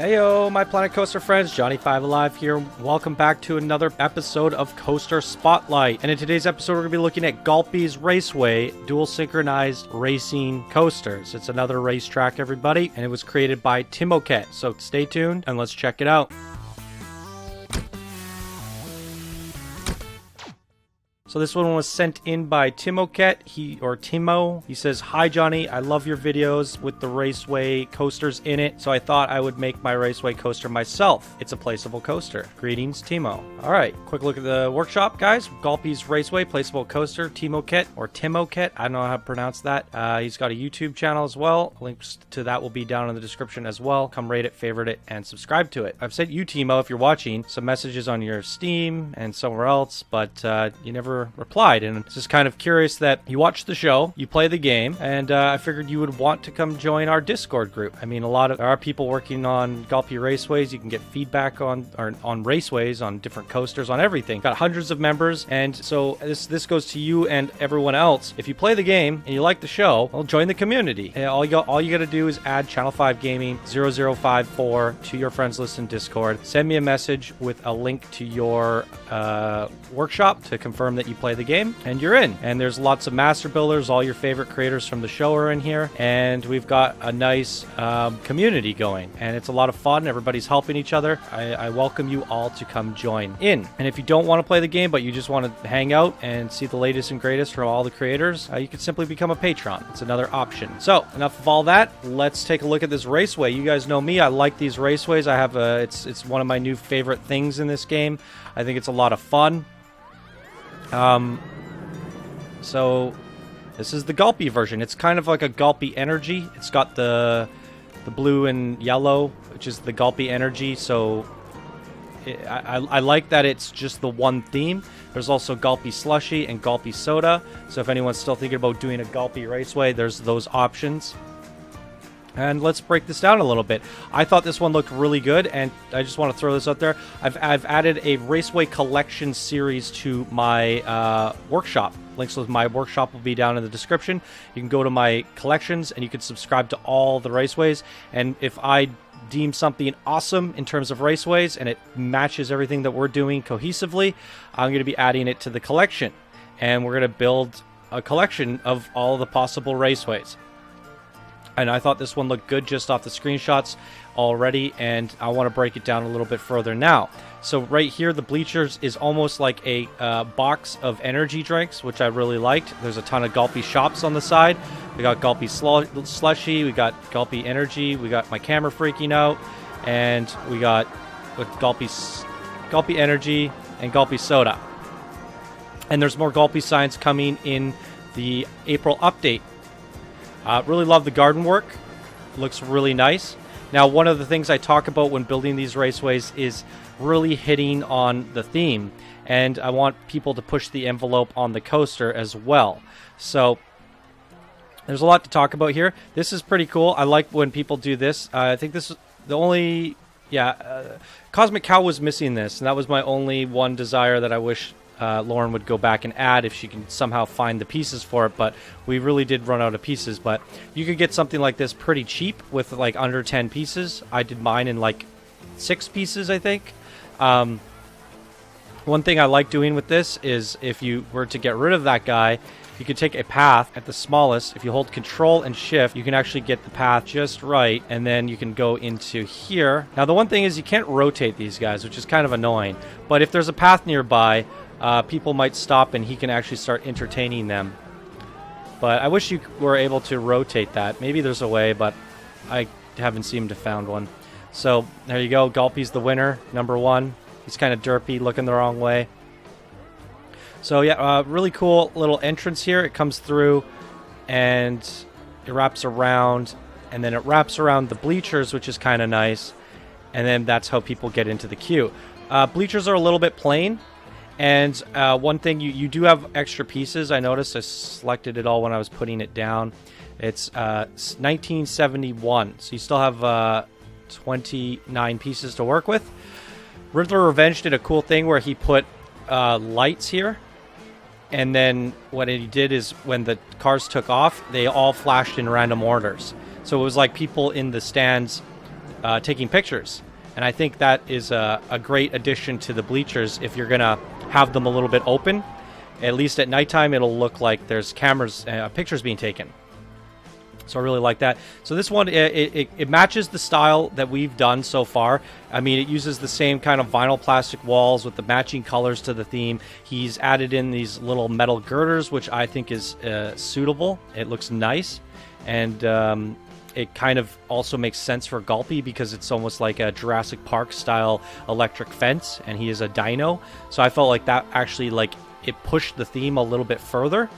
Heyo, my Planet Coaster friends, Johnny5 Alive here. Welcome back to another episode of Coaster Spotlight. And in today's episode, we're going to be looking at Gulpes Raceway dual synchronized racing coasters. It's another racetrack, everybody, and it was created by Timoket. So stay tuned and let's check it out. So this one was sent in by Timoket, Timo. He says, "Hi Johnny, I love your videos with the Raceway coasters in it, so I thought I would make my Raceway coaster myself. It's a placeable coaster. Greetings, Timo." All right, quick look at the workshop, guys. Gulpes Raceway, placeable coaster, Timoket, I don't know how to pronounce that. He's got a YouTube channel as well. Links to that will be down in the description as well. Come rate it, favorite it, and subscribe to it. I've sent you, Timo, if you're watching, some messages on your Steam and somewhere else, but you never replied, and it's just kind of curious that you watch the show, you play the game, and I figured you would want to come join our Discord group. I mean, there are people working on Gulpee Raceways. You can get feedback on raceways, on different coasters, on everything. Got hundreds of members, and so this goes to you and everyone else. If you play the game and you like the show, well, join the community. And all you got to do is add Channel 5 Gaming 0054 to your friends list in Discord. Send me a message with a link to your workshop to confirm that you play the game, and you're in. And there's lots of master builders. All your favorite creators from the show are in here, and we've got a nice community going, and it's a lot of fun. Everybody's helping each other. I welcome you all to come join in. And if you don't want to play the game, but you just want to hang out and see the latest and greatest from all the creators, you can simply become a patron. It's another option. So enough of all that. Let's take a look at this raceway. You guys know me. I like these raceways. I have it's one of my new favorite things in this game. I think it's a lot of fun. So this is the Gulpee version. It's kind of like a Gulpee Energy. It's got the blue and yellow, which is the Gulpee Energy. So I like that it's just the one theme. There's also Gulpee Slushy and Gulpee Soda. So if anyone's still thinking about doing a Gulpee Raceway, there's those options. And let's break this down a little bit. I thought this one looked really good, and I just want to throw this out there. I've added a Raceway Collection series to my workshop. Links to my workshop will be down in the description. You can go to my collections, and you can subscribe to all the raceways. And if I deem something awesome in terms of raceways, and it matches everything that we're doing cohesively, I'm going to be adding it to the collection. And we're going to build a collection of all the possible raceways. And I thought this one looked good just off the screenshots already, and I want to break it down a little bit further now. So right here, the bleachers is almost like a box of energy drinks, which I really liked. There's a ton of Gulpee shops on the side. We got Gulpee Slushy, we got Gulpee Energy, we got my camera freaking out, and we got Gulpee Energy and Gulpee Soda. And there's more Gulpee signs coming in the April update. Really love the garden work. Looks really nice. Now, one of the things I talk about when building these raceways is really hitting on the theme. And I want people to push the envelope on the coaster as well. So there's a lot to talk about here. This is pretty cool. I like when people do this. I think this is the only... Cosmic Cow was missing this. And that was my only one desire that I wish Lauren would go back and add if she can somehow find the pieces for it, but we really did run out of pieces. But you could get something like this pretty cheap with like under 10 pieces. I did mine in like 6 pieces, I think. One thing I like doing with this is if you were to get rid of that guy, you could take a path at the smallest. If you hold Control and Shift, you can actually get the path just right, and then you can go into here. Now, the one thing is you can't rotate these guys, which is kind of annoying. But if there's a path nearby, people might stop and he can actually start entertaining them. But I wish you were able to rotate that. Maybe there's a way, but I haven't seemed to found one. So there you go. Gulpee's the winner, number 1. He's kind of derpy, looking the wrong way. So yeah, really cool little entrance here. It comes through and it wraps around, and then it wraps around the bleachers, which is kind of nice. And then that's how people get into the queue. Bleachers are a little bit plain. And one thing, you do have extra pieces. I noticed I selected it all when I was putting it down. It's 1971, so you still have 29 pieces to work with. Riddler Revenge did a cool thing where he put lights here. And then what he did is when the cars took off, they all flashed in random orders. So it was like people in the stands taking pictures. And I think that is a great addition to the bleachers if you're going to have them a little bit open. At least at nighttime, it'll look like there's cameras, pictures being taken. So I really like that. So this one, it matches the style that we've done so far. I mean, it uses the same kind of vinyl plastic walls with the matching colors to the theme. He's added in these little metal girders, which I think is suitable. It looks nice. And it kind of also makes sense for Gulpee because it's almost like a Jurassic Park style electric fence, and he is a dino. So I felt like that actually, like, it pushed the theme a little bit further.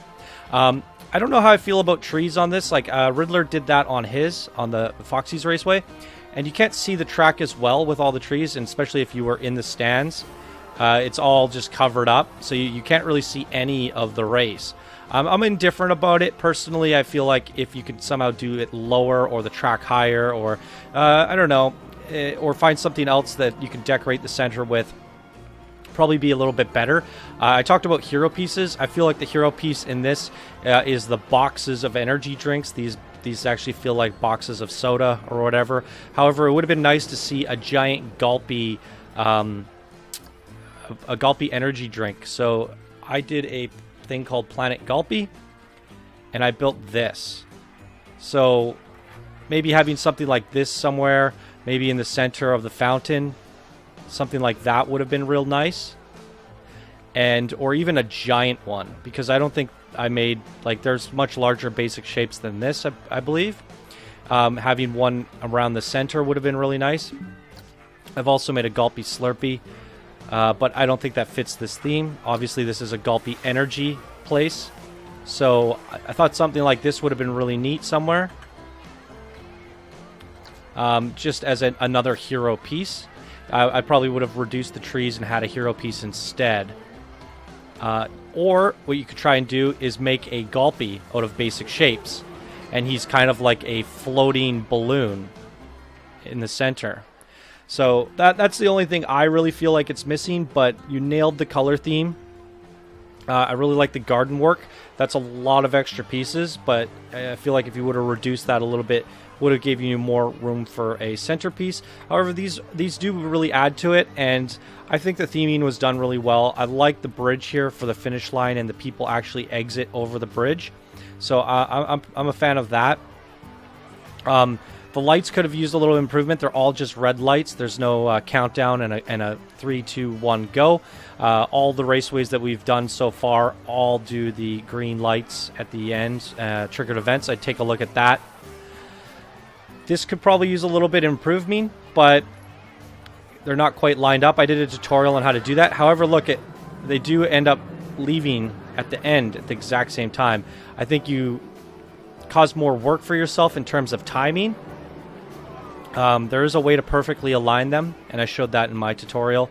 I don't know how I feel about trees on this. Like, Riddler did that on the Foxy's Raceway, and you can't see the track as well with all the trees, and especially if you were in the stands. It's all just covered up, so you can't really see any of the race. I'm indifferent about it. Personally, I feel like if you could somehow do it lower or the track higher, or, I don't know, or find something else that you can decorate the center with, probably be a little bit better. I talked about hero pieces. I feel like the hero piece in this is the boxes of energy drinks. These actually feel like boxes of soda or whatever. However, it would have been nice to see a giant Gulpee, a Gulpee energy drink. So I did a thing called Planet Gulpee, and I built this. So maybe having something like this somewhere, maybe in the center of the fountain, something like that would have been real nice. Or even a giant one, because I don't think I made, like, there's much larger basic shapes than this, I believe. Having one around the center would have been really nice. I've also made a Gulpee Slurpee, but I don't think that fits this theme. Obviously, this is a Gulpee energy place, so I thought something like this would have been really neat somewhere. Just as another hero piece. I probably would have reduced the trees and had a hero piece instead. Or what you could try and do is make a Gulpee out of basic shapes. And he's kind of like a floating balloon in the center. So that's the only thing I really feel like it's missing, but you nailed the color theme. I really like the garden work. That's a lot of extra pieces, but I feel like if you would have reduced that a little bit, would have given you more room for a centerpiece. However, these do really add to it, and I think the theming was done really well. I like the bridge here for the finish line, and the people actually exit over the bridge. So I'm a fan of that. The lights could have used a little improvement. They're all just red lights. There's no countdown and a 3, 2, 1, go. All the raceways that we've done so far all do the green lights at the end. Triggered events. I'd take a look at that. This could probably use a little bit of improvement, but they're not quite lined up. I did a tutorial on how to do that. However, they do end up leaving at the end at the exact same time. I think you cause more work for yourself in terms of timing. There is a way to perfectly align them, and I showed that in my tutorial.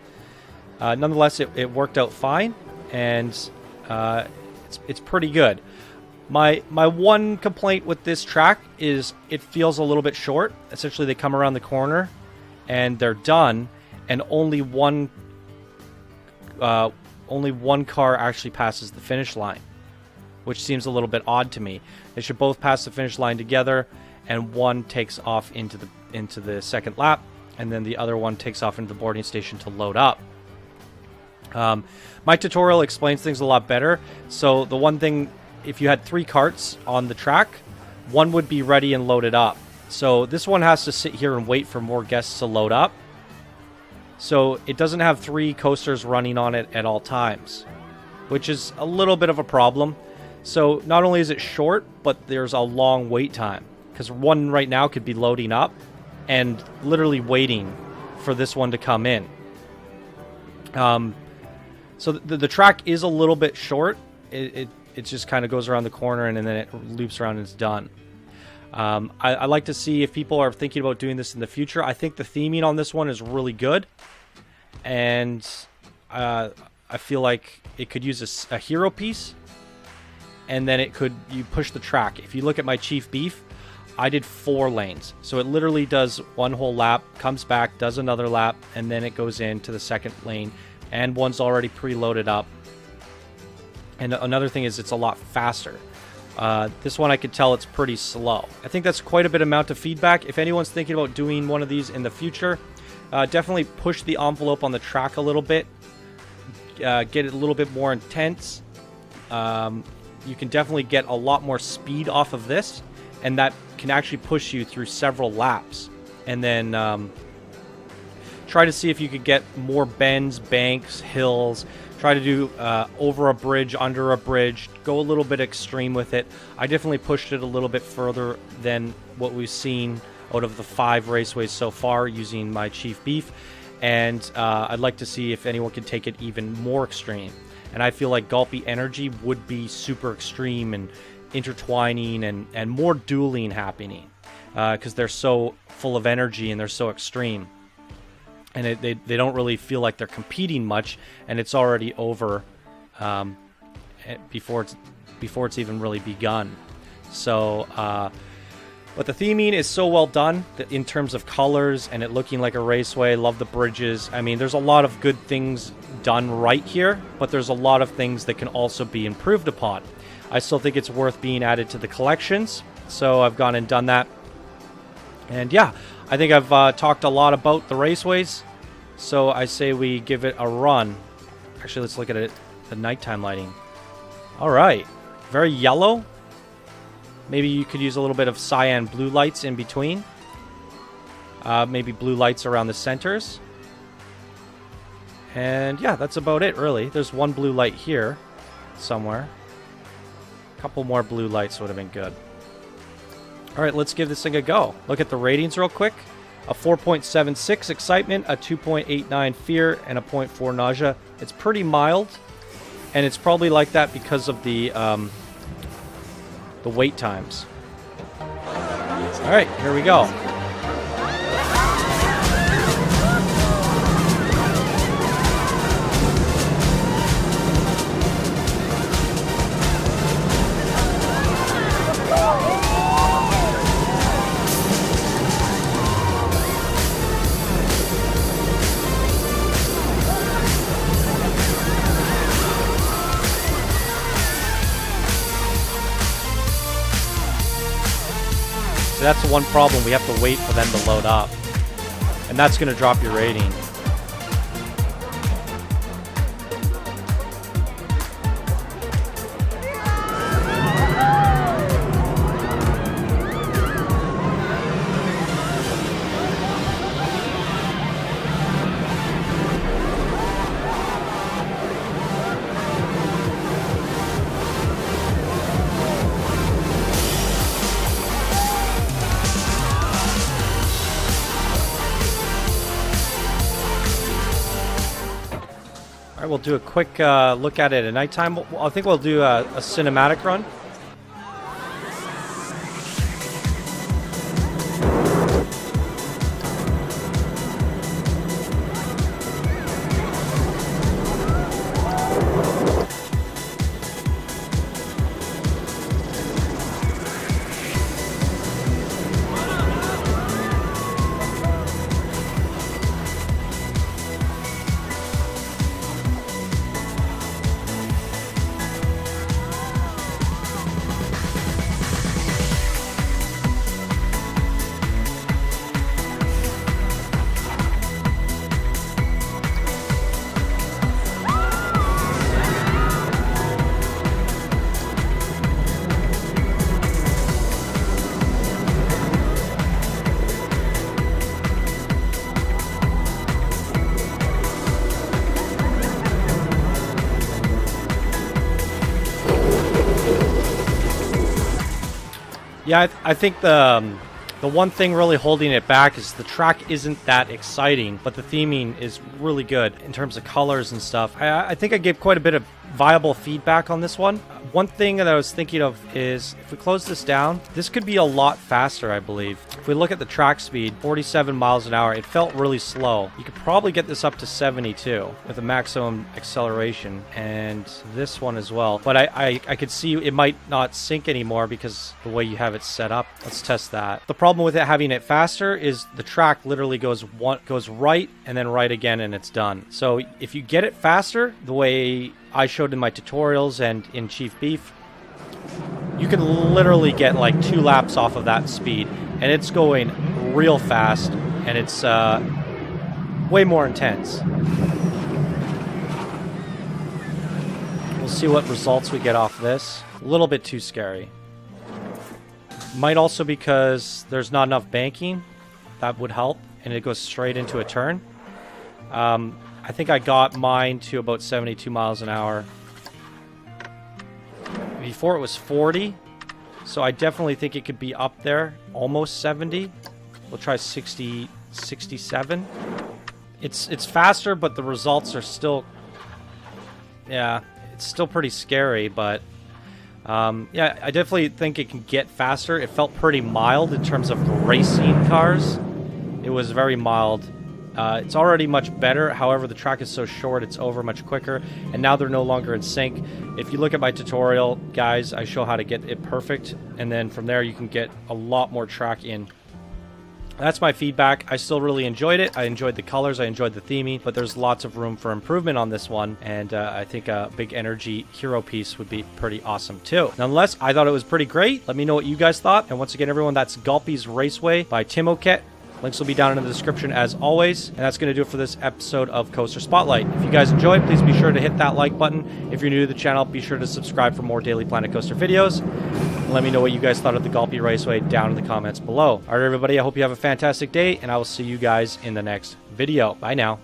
Nonetheless, it worked out fine, and it's pretty good. My one complaint with this track is it feels a little bit short. Essentially, they come around the corner, and they're done, and only one car actually passes the finish line, which seems a little bit odd to me. They should both pass the finish line together, and one takes off into the second lap, and then the other one takes off into the boarding station to load up. My tutorial explains things a lot better. So the one thing, if you had 3 carts on the track, one would be ready and loaded up. So this one has to sit here and wait for more guests to load up. So it doesn't have 3 coasters running on it at all times, which is a little bit of a problem. So not only is it short, but there's a long wait time, because one right now could be loading up and literally waiting for this one to come in. So the track is a little bit short. It just kind of goes around the corner and then it loops around and it's done. I like to see if people are thinking about doing this in the future. I think the theming on this one is really good, and I feel like it could use a hero piece, and then you push the track. If you look at my Chief Beef, I did 4 lanes, so it literally does one whole lap, comes back, does another lap, and then it goes into the second lane, and one's already preloaded up. And another thing is it's a lot faster. This one I could tell it's pretty slow. I think that's quite a bit amount of feedback. If anyone's thinking about doing one of these in the future, definitely push the envelope on the track a little bit. Get it a little bit more intense. You can definitely get a lot more speed off of this, and that can actually push you through several laps. And then try to see if you could get more bends, banks, hills. Try to do over a bridge, under a bridge. Go a little bit extreme with it. I definitely pushed it a little bit further than what we've seen out of the 5 raceways so far using my Chief Beef. And I'd like to see if anyone can take it even more extreme. And I feel like Gulpee Energy would be super extreme and intertwining and more dueling happening. Because they're so full of energy and they're so extreme. And they don't really feel like they're competing much, and it's already over before it's even really begun. So, but the theming is so well done in terms of colors and it looking like a raceway. Love the bridges. I mean, there's a lot of good things done right here, but there's a lot of things that can also be improved upon. I still think it's worth being added to the collections, so I've gone and done that. And yeah, I think I've talked a lot about the raceways, so I say we give it a run. Actually, let's look at it, the nighttime lighting. All right, very yellow. Maybe you could use a little bit of cyan blue lights in between. Maybe blue lights around the centers. And yeah, that's about it, really. There's one blue light here somewhere. A couple more blue lights would have been good. All right, let's give this thing a go. Look at the ratings real quick. A 4.76 excitement, a 2.89 fear, and a 0.4 nausea. It's pretty mild, and it's probably like that because of the wait times. All right, here we go. That's the one problem. We have to wait for them to load up. And that's going to drop your rating. All right, we'll do a quick look at it at nighttime. I think we'll do a cinematic run. Yeah, I think the one thing really holding it back is the track isn't that exciting, but the theming is really good in terms of colors and stuff. I think I gave quite a bit of viable feedback on this one. One thing that I was thinking of is if we close this down, this could be a lot faster, I believe. If we look at the track speed, 47 miles an hour, it felt really slow. You could probably get this up to 72 with a maximum acceleration, and this one as well. But I could see it might not sync anymore because the way you have it set up. Let's test that. The problem with it having it faster is the track literally goes right and then right again and it's done. So if you get it faster, the way I showed in my tutorials and in Chief Beef, You can literally get like 2 laps off of that speed, and it's going real fast, and it's way more intense. We'll see what results we get off this. A little bit too scary. Might also because there's not enough banking. That would help, and it goes straight into a turn. I think I got mine to about 72 miles an hour. Before it was 40, so I definitely think it could be up there, almost 70. We'll try 60, 67. It's faster, but the results are still, yeah, it's still pretty scary, but yeah, I definitely think it can get faster. It felt pretty mild in terms of racing cars. It was very mild. It's already much better. However, the track is so short, it's over much quicker. And now they're no longer in sync. If you look at my tutorial, guys, I show how to get it perfect. And then from there, you can get a lot more track in. That's my feedback. I still really enjoyed it. I enjoyed the colors. I enjoyed the theming. But there's lots of room for improvement on this one. And I think a big energy hero piece would be pretty awesome too. Nonetheless, I thought it was pretty great. Let me know what you guys thought. And once again, everyone, that's Gulpes Raceway by Timoket. Links will be down in the description as always. And that's going to do it for this episode of Coaster Spotlight. If you guys enjoyed, please be sure to hit that like button. If you're new to the channel, be sure to subscribe for more Daily Planet Coaster videos. And let me know what you guys thought of the Gulpee Raceway down in the comments below. All right, everybody, I hope you have a fantastic day, and I will see you guys in the next video. Bye now.